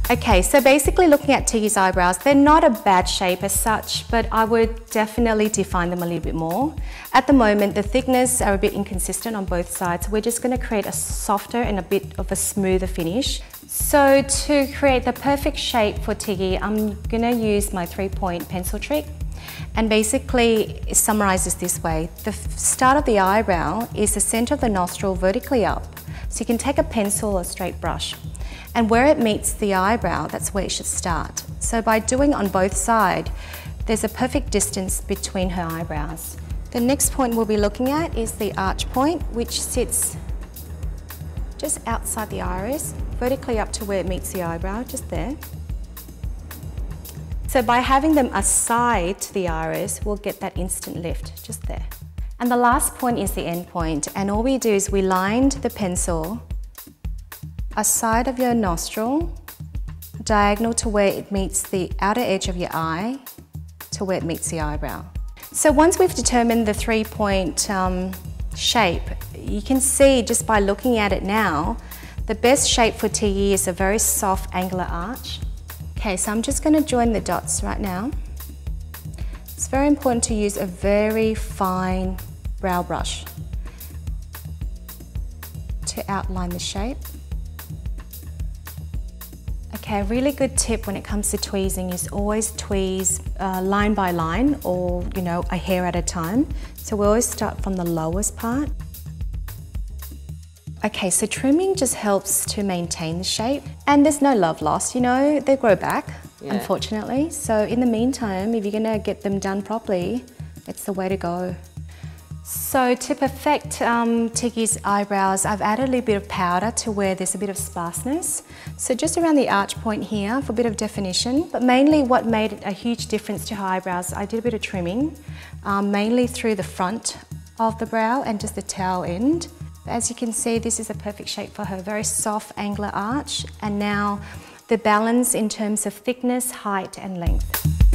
Okay, so basically looking at Tiggy's eyebrows, they're not a bad shape as such, but I would definitely define them a little bit more. At the moment, the thickness are a bit inconsistent on both sides. We're just going to create a softer and a bit of a smoother finish. So to create the perfect shape for Tiggy, I'm going to use my 3-point pencil trick. And basically it summarizes this way. The start of the eyebrow is the center of the nostril vertically up. So you can take a pencil or a straight brush. And where it meets the eyebrow, that's where it should start. So by doing on both sides, there's a perfect distance between her eyebrows. The next point we'll be looking at is the arch point, which sits just outside the iris, vertically up to where it meets the eyebrow, just there. So by having them aside to the iris, we'll get that instant lift, just there. And the last point is the end point, and all we do is we lined the pencil aside of your nostril, diagonal to where it meets the outer edge of your eye, to where it meets the eyebrow. So once we've determined the 3-point shape, you can see just by looking at it now, the best shape for Tiggy is a very soft angular arch. Okay, so I'm just going to join the dots right now. It's very important to use a very fine brow brush to outline the shape. Okay, a really good tip when it comes to tweezing is always tweeze line by line, or a hair at a time. So we always start from the lowest part. Okay, so trimming just helps to maintain the shape, and there's no love lost, they grow back, unfortunately. So in the meantime, if you're gonna get them done properly, it's the way to go. So to perfect Tiggy's eyebrows, I've added a little bit of powder to where there's a bit of sparseness. So just around the arch point here for a bit of definition, but mainly what made a huge difference to her eyebrows, I did a bit of trimming, mainly through the front of the brow and just the tail end. As you can see, this is a perfect shape for her, very soft angular arch, and now the balance in terms of thickness, height and length.